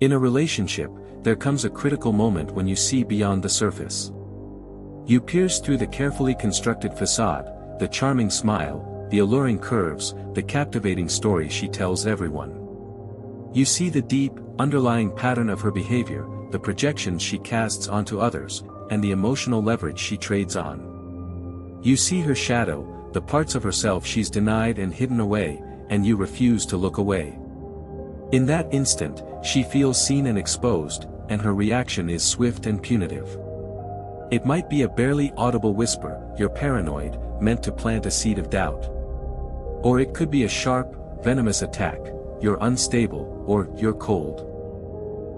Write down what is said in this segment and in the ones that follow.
In a relationship, there comes a critical moment when you see beyond the surface. You pierce through the carefully constructed facade, the charming smile, the alluring curves, the captivating story she tells everyone. You see the deep, underlying pattern of her behavior, the projections she casts onto others, and the emotional leverage she trades on. You see her shadow, the parts of herself she's denied and hidden away, and you refuse to look away. In that instant, she feels seen and exposed, and her reaction is swift and punitive. It might be a barely audible whisper, "You're paranoid," meant to plant a seed of doubt. Or it could be a sharp, venomous attack, "You're unstable," or "You're cold."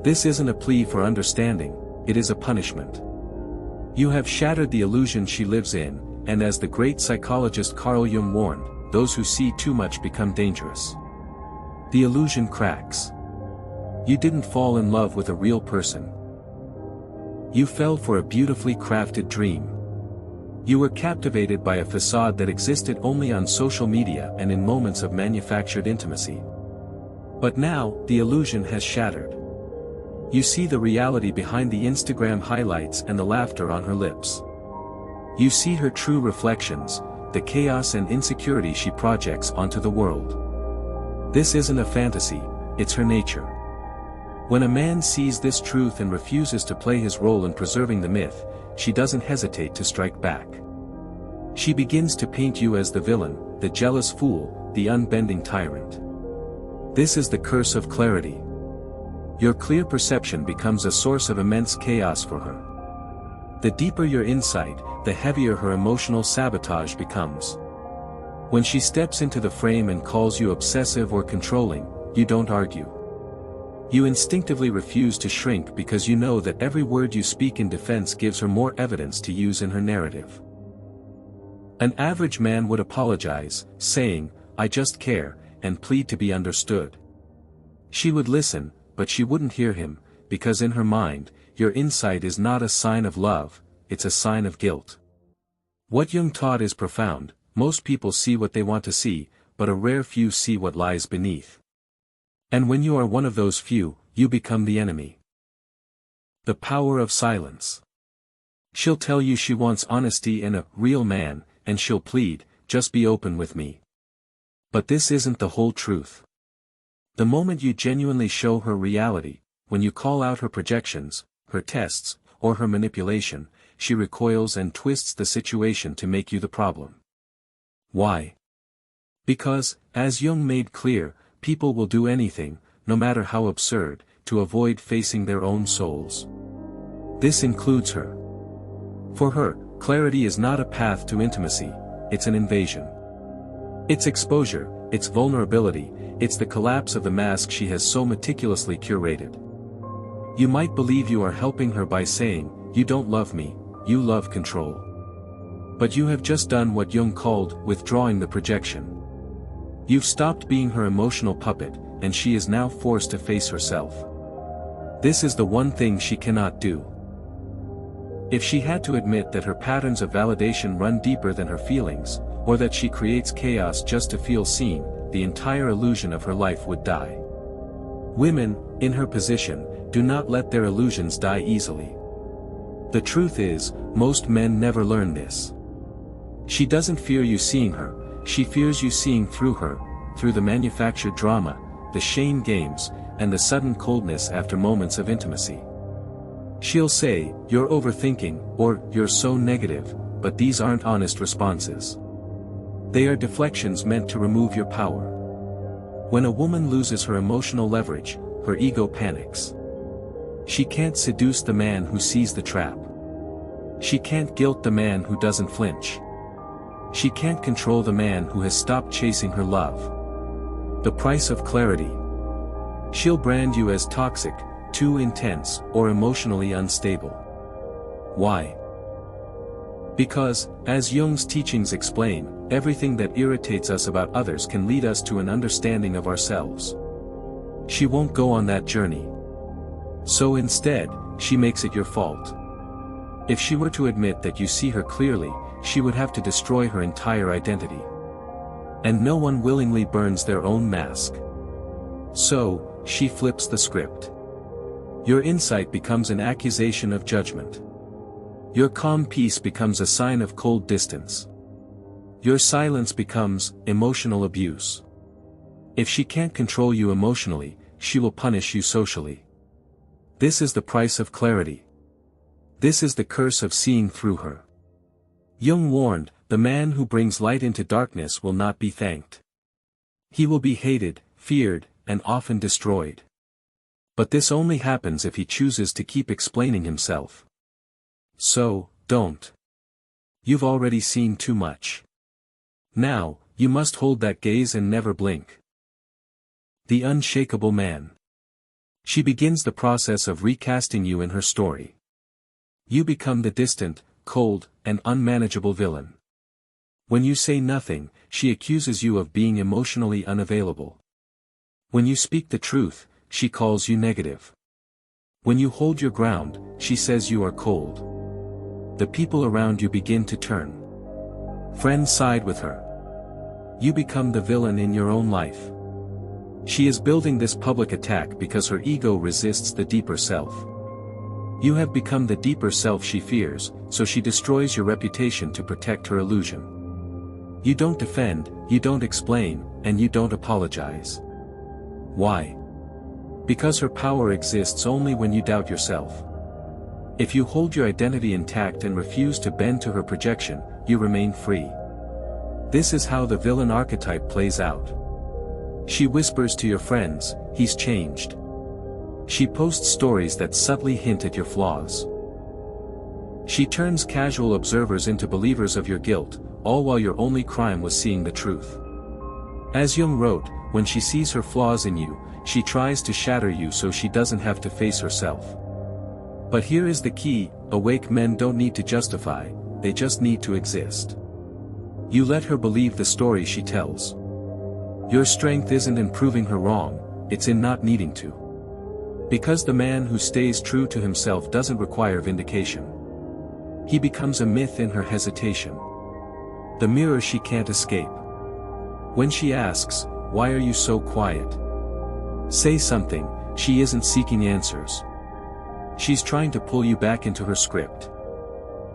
This isn't a plea for understanding, it is a punishment. You have shattered the illusion she lives in, and as the great psychologist Carl Jung warned, those who see too much become dangerous. The illusion cracks. You didn't fall in love with a real person. You fell for a beautifully crafted dream. You were captivated by a facade that existed only on social media and in moments of manufactured intimacy. But now, the illusion has shattered. You see the reality behind the Instagram highlights and the laughter on her lips. You see her true reflections, the chaos and insecurity she projects onto the world. This isn't a fantasy, it's her nature. When a man sees this truth and refuses to play his role in preserving the myth, she doesn't hesitate to strike back. She begins to paint you as the villain, the jealous fool, the unbending tyrant. This is the curse of clarity. Your clear perception becomes a source of immense chaos for her. The deeper your insight, the heavier her emotional sabotage becomes. When she steps into the frame and calls you obsessive or controlling, you don't argue. You instinctively refuse to shrink because you know that every word you speak in defense gives her more evidence to use in her narrative. An average man would apologize, saying, "I just care," and plead to be understood. She would listen, but she wouldn't hear him, because in her mind, your insight is not a sign of love, it's a sign of guilt. What Jung taught is profound. Most people see what they want to see, but a rare few see what lies beneath. And when you are one of those few, you become the enemy. The power of silence. She'll tell you she wants honesty and a real man, and she'll plead, "Just be open with me." But this isn't the whole truth. The moment you genuinely show her reality, when you call out her projections, her tests, or her manipulation, she recoils and twists the situation to make you the problem. Why? Because, as Jung made clear, people will do anything, no matter how absurd, to avoid facing their own souls. This includes her. For her, clarity is not a path to intimacy, it's an invasion. It's exposure, it's vulnerability, it's the collapse of the mask she has so meticulously curated. You might believe you are helping her by saying, "You don't love me, you love control." But you have just done what Jung called withdrawing the projection. You've stopped being her emotional puppet, and she is now forced to face herself. This is the one thing she cannot do. If she had to admit that her patterns of validation run deeper than her feelings, or that she creates chaos just to feel seen, the entire illusion of her life would die. Women, in her position, do not let their illusions die easily. The truth is, most men never learn this. She doesn't fear you seeing her, she fears you seeing through her, through the manufactured drama, the shame games, and the sudden coldness after moments of intimacy. She'll say, "You're overthinking," or "You're so negative," but these aren't honest responses. They are deflections meant to remove your power. When a woman loses her emotional leverage, her ego panics. She can't seduce the man who sees the trap. She can't guilt the man who doesn't flinch. She can't control the man who has stopped chasing her love. The price of clarity. She'll brand you as toxic, too intense, or emotionally unstable. Why? Because, as Jung's teachings explain, everything that irritates us about others can lead us to an understanding of ourselves. She won't go on that journey. So instead, she makes it your fault. If she were to admit that you see her clearly, she would have to destroy her entire identity. And no one willingly burns their own mask. So, she flips the script. Your insight becomes an accusation of judgment. Your calm peace becomes a sign of cold distance. Your silence becomes emotional abuse. If she can't control you emotionally, she will punish you socially. This is the price of clarity. This is the curse of seeing through her. Jung warned, the man who brings light into darkness will not be thanked. He will be hated, feared, and often destroyed. But this only happens if he chooses to keep explaining himself. So, don't. You've already seen too much. Now, you must hold that gaze and never blink. The unshakable man. She begins the process of recasting you in her story. You become the distant, cold, and unmanageable villain. When you say nothing, she accuses you of being emotionally unavailable. When you speak the truth, she calls you negative. When you hold your ground, she says you are cold. The people around you begin to turn. Friends side with her. You become the villain in your own life. She is building this public attack because her ego resists the deeper self. You have become the deeper self she fears, so she destroys your reputation to protect her illusion. You don't defend, you don't explain, and you don't apologize. Why? Because her power exists only when you doubt yourself. If you hold your identity intact and refuse to bend to her projection, you remain free. This is how the villain archetype plays out. She whispers to your friends, he's changed. She posts stories that subtly hint at your flaws. She turns casual observers into believers of your guilt, all while your only crime was seeing the truth. As Jung wrote, when she sees her flaws in you, she tries to shatter you so she doesn't have to face herself. But here is the key, awake men don't need to justify, they just need to exist. You let her believe the story she tells. Your strength isn't in proving her wrong, it's in not needing to. Because the man who stays true to himself doesn't require vindication. He becomes a myth in her hesitation. The mirror she can't escape. When she asks, why are you so quiet? Say something, she isn't seeking answers. She's trying to pull you back into her script.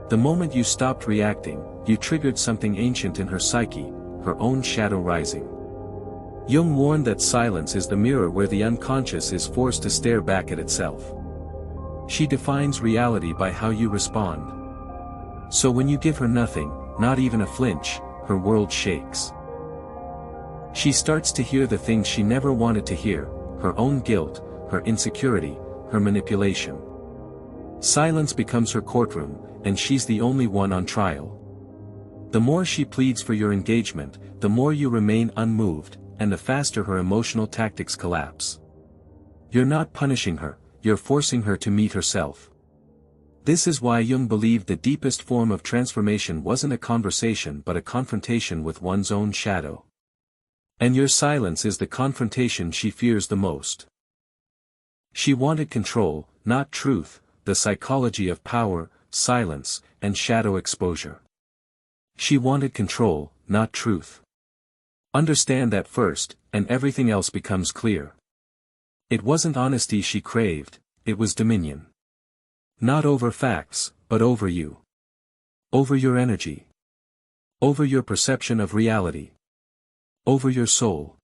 The moment you stopped reacting, you triggered something ancient in her psyche, her own shadow rising. Jung warned that silence is the mirror where the unconscious is forced to stare back at itself. She defines reality by how you respond. So when you give her nothing, not even a flinch, her world shakes. She starts to hear the things she never wanted to hear, her own guilt, her insecurity, her manipulation. Silence becomes her courtroom, and she's the only one on trial. The more she pleads for your engagement, the more you remain unmoved, and the faster her emotional tactics collapse. You're not punishing her, you're forcing her to meet herself. This is why Jung believed the deepest form of transformation wasn't a conversation but a confrontation with one's own shadow. And your silence is the confrontation she fears the most. She wanted control, not truth, the psychology of power, silence, and shadow exposure. She wanted control, not truth. Understand that first, and everything else becomes clear. It wasn't honesty she craved, it was dominion. Not over facts, but over you. Over your energy. Over your perception of reality. Over your soul.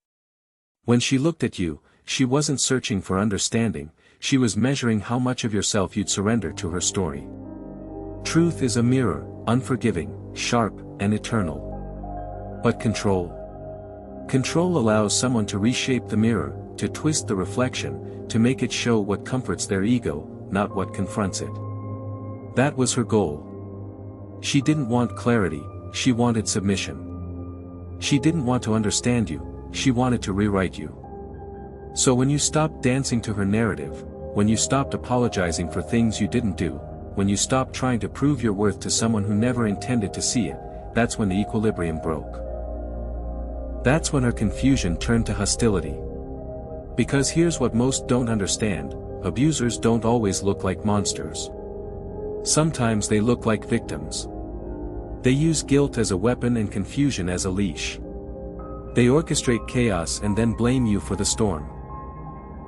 When she looked at you, she wasn't searching for understanding, she was measuring how much of yourself you'd surrender to her story. Truth is a mirror, unforgiving, sharp, and eternal. But control? Control allows someone to reshape the mirror, to twist the reflection, to make it show what comforts their ego, not what confronts it. That was her goal. She didn't want clarity, she wanted submission. She didn't want to understand you, she wanted to rewrite you. So when you stopped dancing to her narrative, when you stopped apologizing for things you didn't do, when you stopped trying to prove your worth to someone who never intended to see it, that's when the equilibrium broke. That's when her confusion turned to hostility. Because here's what most don't understand, abusers don't always look like monsters. Sometimes they look like victims. They use guilt as a weapon and confusion as a leash. They orchestrate chaos and then blame you for the storm.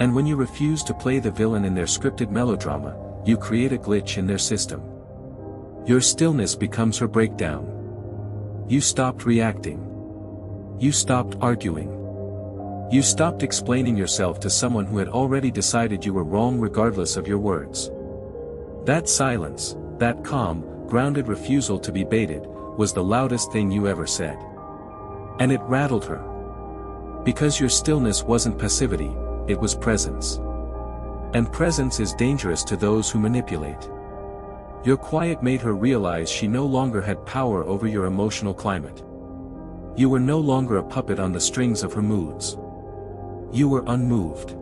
And when you refuse to play the villain in their scripted melodrama, you create a glitch in their system. Your stillness becomes her breakdown. You stopped reacting. You stopped arguing. You stopped explaining yourself to someone who had already decided you were wrong regardless of your words. That silence, that calm, grounded refusal to be baited, was the loudest thing you ever said. And it rattled her. Because your stillness wasn't passivity, it was presence. And presence is dangerous to those who manipulate. Your quiet made her realize she no longer had power over your emotional climate. You were no longer a puppet on the strings of her moods. You were unmoved.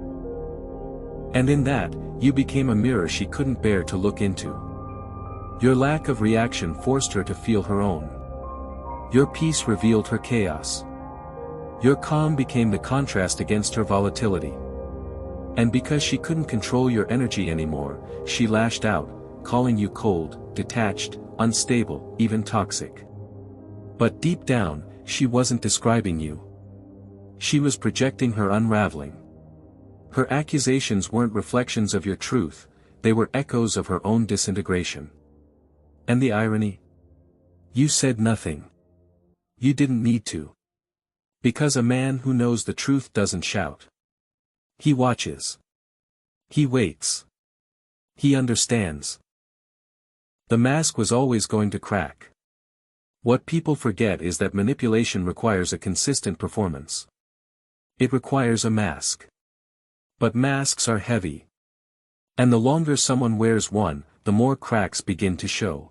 And in that, you became a mirror she couldn't bear to look into. Your lack of reaction forced her to feel her own. Your peace revealed her chaos. Your calm became the contrast against her volatility. And because she couldn't control your energy anymore, she lashed out, calling you cold, detached, unstable, even toxic. But deep down, she wasn't describing you. She was projecting her unraveling. Her accusations weren't reflections of your truth, they were echoes of her own disintegration. And the irony? You said nothing. You didn't need to. Because a man who knows the truth doesn't shout. He watches. He waits. He understands. The mask was always going to crack. What people forget is that manipulation requires a consistent performance. It requires a mask. But masks are heavy. And the longer someone wears one, the more cracks begin to show.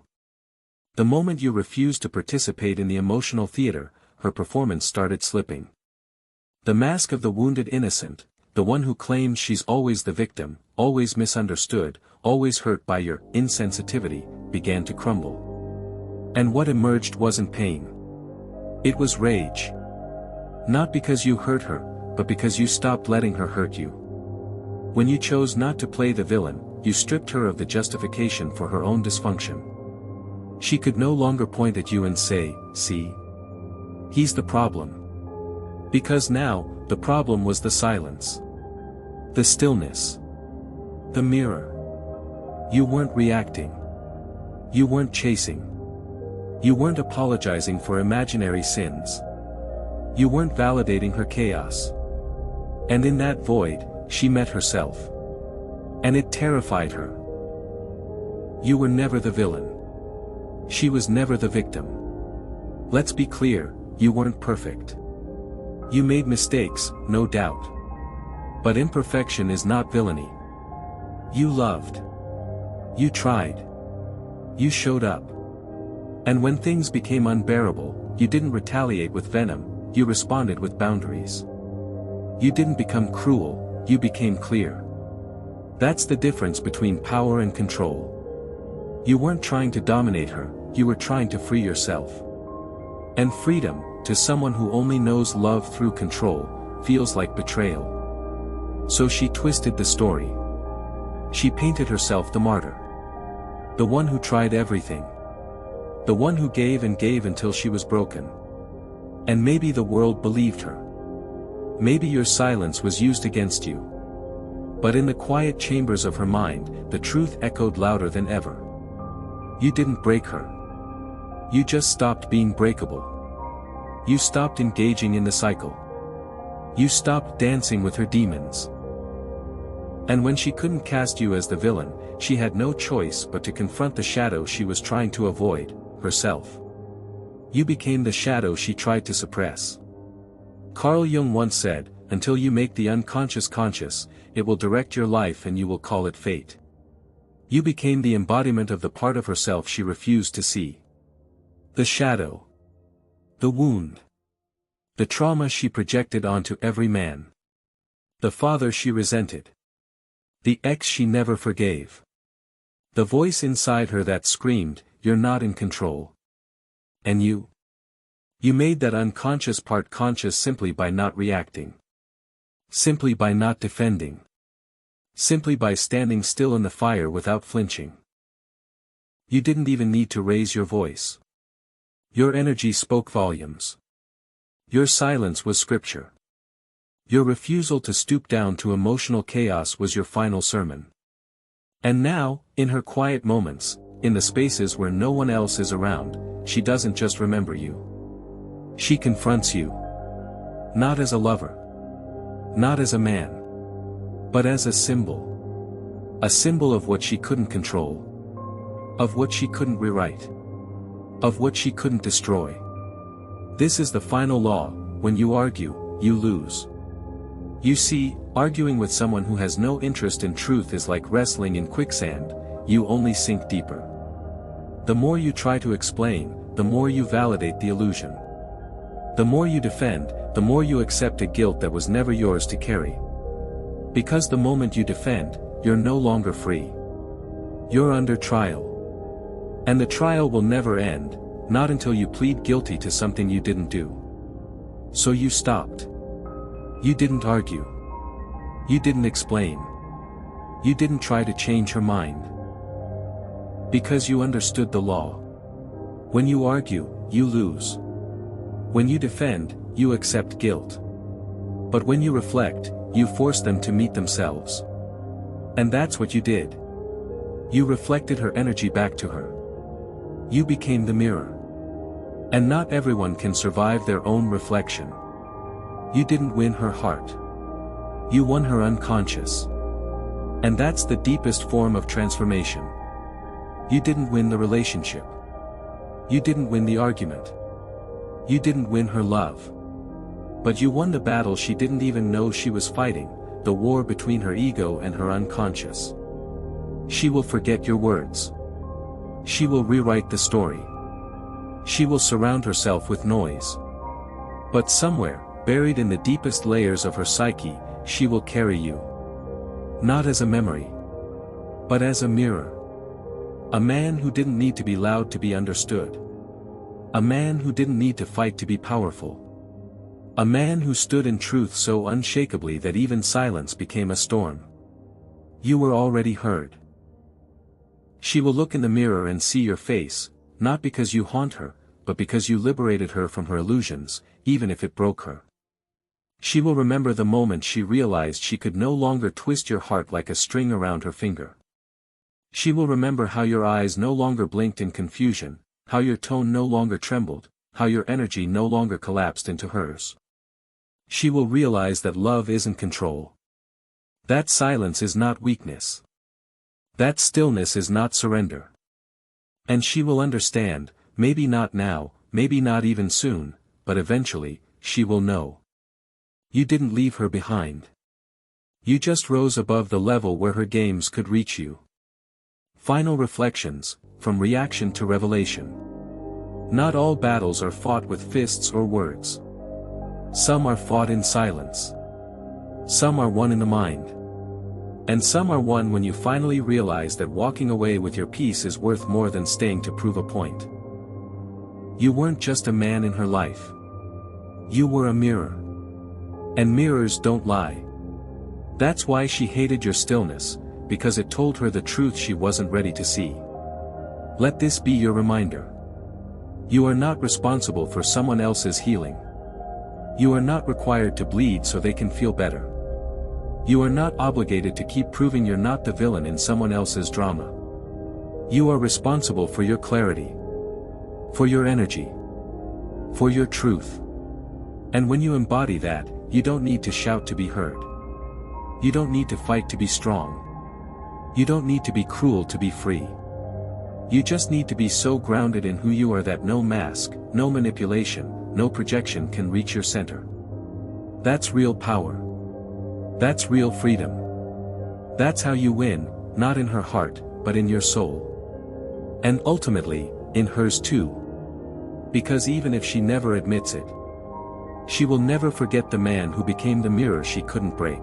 The moment you refused to participate in the emotional theater, her performance started slipping. The mask of the wounded innocent, the one who claims she's always the victim, always misunderstood, always hurt by your insensitivity, began to crumble. And what emerged wasn't pain. It was rage. Not because you hurt her, but because you stopped letting her hurt you. When you chose not to play the villain, you stripped her of the justification for her own dysfunction. She could no longer point at you and say, "See? He's the problem." Because now, the problem was the silence. The stillness. The mirror. You weren't reacting. You weren't chasing. You weren't apologizing for imaginary sins. You weren't validating her chaos. And in that void, she met herself. And it terrified her. You were never the villain. She was never the victim. Let's be clear, you weren't perfect. You made mistakes, no doubt. But imperfection is not villainy. You loved. You tried. You showed up. And when things became unbearable, you didn't retaliate with venom, you responded with boundaries. You didn't become cruel, you became clear. That's the difference between power and control. You weren't trying to dominate her, you were trying to free yourself. And freedom, to someone who only knows love through control, feels like betrayal. So she twisted the story. She painted herself the martyr. The one who tried everything. The one who gave and gave until she was broken. And maybe the world believed her. Maybe your silence was used against you. But in the quiet chambers of her mind, the truth echoed louder than ever. You didn't break her. You just stopped being breakable. You stopped engaging in the cycle. You stopped dancing with her demons. And when she couldn't cast you as the villain, she had no choice but to confront the shadow she was trying to avoid, herself. You became the shadow she tried to suppress. Carl Jung once said, "Until you make the unconscious conscious, it will direct your life and you will call it fate." You became the embodiment of the part of herself she refused to see. The shadow. The wound. The trauma she projected onto every man. The father she resented. The ex she never forgave. The voice inside her that screamed, "You're not in control." And you? You made that unconscious part conscious simply by not reacting. Simply by not defending. Simply by standing still in the fire without flinching. You didn't even need to raise your voice. Your energy spoke volumes. Your silence was scripture. Your refusal to stoop down to emotional chaos was your final sermon. And now, in her quiet moments, in the spaces where no one else is around, she doesn't just remember you. She confronts you. Not as a lover. Not as a man. But as a symbol. A symbol of what she couldn't control. Of what she couldn't rewrite. Of what she couldn't destroy. This is the final law: when you argue, you lose. You see, arguing with someone who has no interest in truth is like wrestling in quicksand, you only sink deeper. The more you try to explain, the more you validate the illusion. The more you defend, the more you accept a guilt that was never yours to carry. Because the moment you defend, you're no longer free. You're under trial. And the trial will never end, not until you plead guilty to something you didn't do. So you stopped. You didn't argue. You didn't explain. You didn't try to change her mind. Because you understood the law. When you argue, you lose. When you defend, you accept guilt. But when you reflect, you force them to meet themselves. And that's what you did. You reflected her energy back to her. You became the mirror. And not everyone can survive their own reflection. You didn't win her heart. You won her unconscious. And that's the deepest form of transformation. You didn't win the relationship. You didn't win the argument. You didn't win her love. But you won the battle she didn't even know she was fighting, the war between her ego and her unconscious. She will forget your words. She will rewrite the story. She will surround herself with noise. But somewhere, buried in the deepest layers of her psyche, she will carry you. Not as a memory. But as a mirror. A man who didn't need to be loud to be understood. A man who didn't need to fight to be powerful. A man who stood in truth so unshakably that even silence became a storm. You were already heard. She will look in the mirror and see your face, not because you haunt her, but because you liberated her from her illusions, even if it broke her. She will remember the moment she realized she could no longer twist your heart like a string around her finger. She will remember how your eyes no longer blinked in confusion, how your tone no longer trembled, how your energy no longer collapsed into hers. She will realize that love isn't control. That silence is not weakness. That stillness is not surrender. And she will understand, maybe not now, maybe not even soon, but eventually, she will know. You didn't leave her behind. You just rose above the level where her games could reach you. Final reflections, from reaction to revelation. Not all battles are fought with fists or words. Some are fought in silence. Some are won in the mind. And some are won when you finally realize that walking away with your peace is worth more than staying to prove a point. You weren't just a man in her life. You were a mirror. And mirrors don't lie. That's why she hated your stillness, because it told her the truth she wasn't ready to see. Let this be your reminder. You are not responsible for someone else's healing. You are not required to bleed so they can feel better. You are not obligated to keep proving you're not the villain in someone else's drama. You are responsible for your clarity. For your energy. For your truth. And when you embody that, you don't need to shout to be heard. You don't need to fight to be strong. You don't need to be cruel to be free. You just need to be so grounded in who you are that no mask, no manipulation, no projection can reach your center. That's real power. That's real freedom. That's how you win, not in her heart, but in your soul. And ultimately, in hers too. Because even if she never admits it, she will never forget the man who became the mirror she couldn't break.